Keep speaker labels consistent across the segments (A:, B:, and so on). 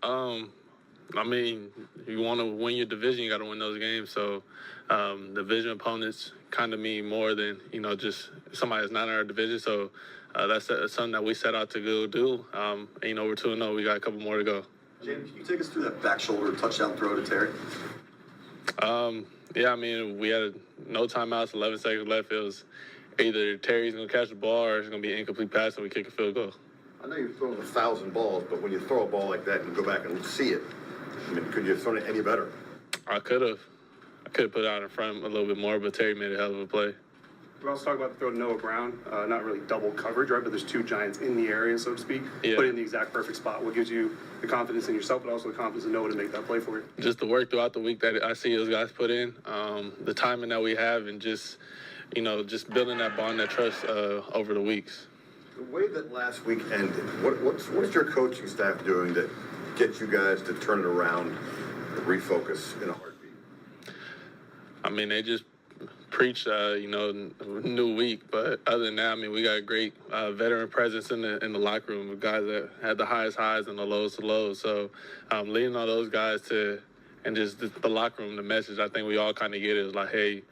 A: I mean, you want to win your division, you got to win those games. So division opponents kind of mean more than, just somebody that's not in our division. So that's something that we set out to go do. And, we're 2-0. We got a couple more to go.
B: Jayden, can you take us through that back shoulder touchdown throw to Terry?
A: Yeah, I mean, we had no timeouts, 11 seconds left. It was either Terry's going to catch the ball or it's going to be an incomplete pass and we kick a field goal.
C: I know you've thrown 1,000 balls, but when you throw a ball like that and go back and see it, I mean, could you have thrown it any better?
A: I could have put it out in front a little bit more, but Terry made a hell of a play.
D: We also talk about the throw to Noah Brown, not really double coverage, right? But there's two giants in the area, so to speak.
A: Yeah.
D: Put it in the exact perfect spot. What gives you the confidence in yourself, but also the confidence in Noah to make that play for you?
A: Just the work throughout the week that I see those guys put in, the timing that we have, and just building that bond, that trust over the weeks.
C: The way that last week ended, what's your coaching staff doing that gets you guys to turn it around and refocus in a heartbeat?
A: I mean, they just preach, new week. But other than that, I mean, we got a great veteran presence in the locker room with guys that had the highest highs and the lowest of lows. So leading on those guys and just the locker room, the message I think we all kind of get is like, hey,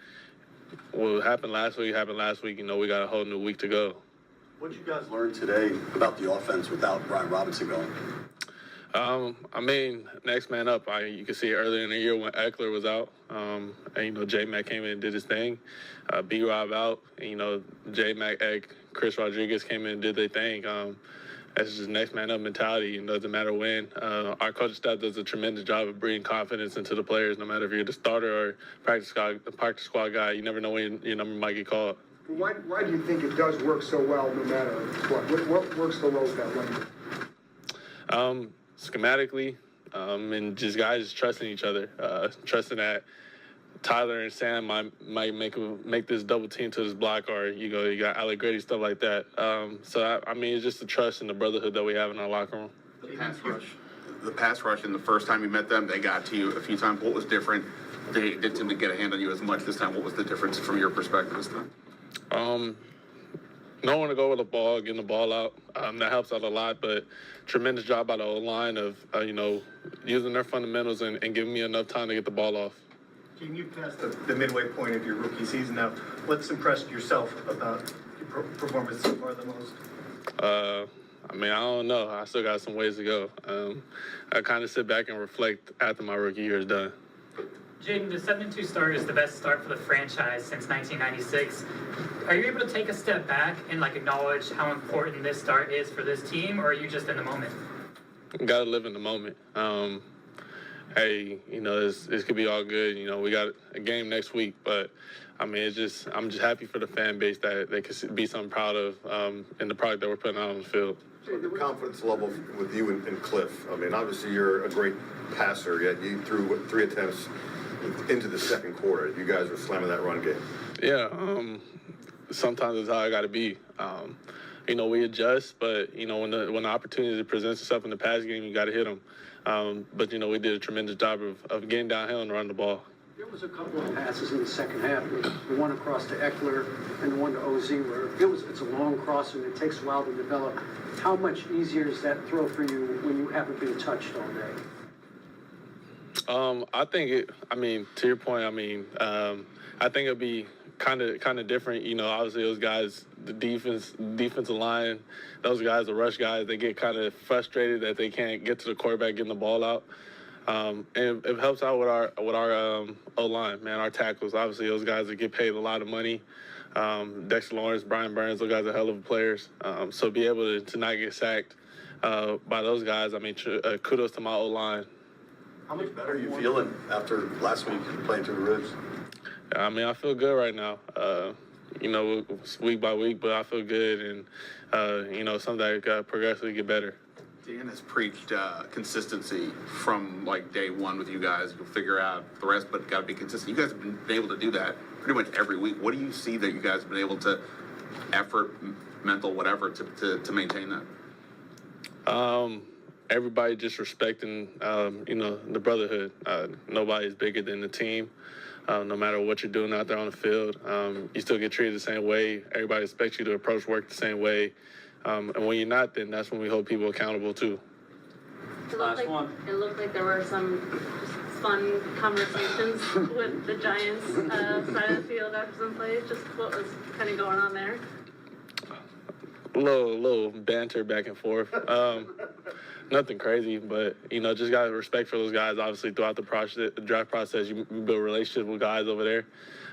A: what happened last week happened last week. We got a whole new week to go.
B: What did you guys learn today about the offense without Brian Robinson going?
A: I mean, next man up. You can see earlier in the year when Eckler was out, and J-Mac came in and did his thing. B-Rob out, and, J-Mac, Egg, Chris Rodriguez came in and did their thing. That's just next man up mentality. It doesn't matter when. Our coaching staff does a tremendous job of bringing confidence into the players, no matter if you're the starter or practice squad guy. You never know when your number might get called.
E: Why do you think it does work so well no matter what? What works the most that way?
A: Schematically, and just guys trusting each other, trusting that Tyler and Sam might make this double team to this block, or you got Allegretti, stuff like that. So I mean, it's just the trust and the brotherhood that we have in our locker room.
F: The pass rush, and the first time you met them, they got to you a few times. What was different? They didn't seem to get a hand on you as much this time. What was the difference from your perspective this time?
A: Knowing to go with the ball, getting the ball out, that helps out a lot. But tremendous job by the O-line of, using their fundamentals and giving me enough time to get the ball off.
G: Can you pass the midway point of your rookie season now? What's impressed yourself about your performance so far the most?
A: I mean, I don't know. I still got some ways to go. I kind of sit back and reflect after my rookie year is done.
H: Jayden, the 7-2 start is the best start for the franchise since 1996. Are you able to take a step back and acknowledge how important this start is for this team, or are you just in the moment?
A: Got to live in the moment. Hey, this could be all good. We got a game next week, but I mean, I'm just happy for the fan base that they can be something proud of in the product that we're putting out on the field.
C: The confidence level with you and Cliff. I mean, obviously you're a great passer, yet you threw 3 attempts into the second quarter. You guys were slamming that run game.
A: Yeah, sometimes it's how I got to be. We adjust, but when the opportunity presents itself in the pass game, you got to hit them. But we did a tremendous job of getting downhill and running the ball.
I: There was a couple of passes in the second half, the one across to Eckler and the one to OZ, where it's a long cross and it takes a while to develop. How much easier is that throw for you when you haven't been touched all day?
A: I think to your point, I think it'd be kind of different. Obviously those guys, the defensive line, those guys, the rush guys, they get kind of frustrated that they can't get to the quarterback getting the ball out. And it helps out with our O-line, man, our tackles. Obviously those guys that get paid a lot of money. Dexter Lawrence, Brian Burns, those guys are hell of players. So be able to not get sacked by those guys, kudos to my O-line.
B: How much better are you feeling after last week playing through the ribs?
A: I feel good right now. Week by week, but I feel good, and something that progressively get better.
F: Dan has preached consistency from day one with you guys. You'll figure out the rest, but got to be consistent. You guys have been able to do that pretty much every week. What do you see that you guys have been able to, effort, mental, whatever, to maintain that?
A: Everybody just respecting, the brotherhood. Nobody's bigger than the team. No matter what you're doing out there on the field, you still get treated the same way. Everybody expects you to approach work the same way. And when you're not, then that's when we hold people accountable too.
J: It looked like there were some just fun conversations with the Giants side of the field after some plays. Just what was kind of going on there?
A: A little banter back and forth. Nothing crazy, but just got respect for those guys. Obviously, throughout the draft process, you build relationships with guys over there,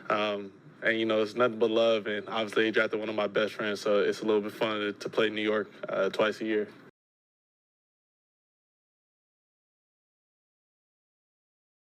A: and it's nothing but love. And obviously, he drafted one of my best friends, so it's a little bit fun to play New York twice a year.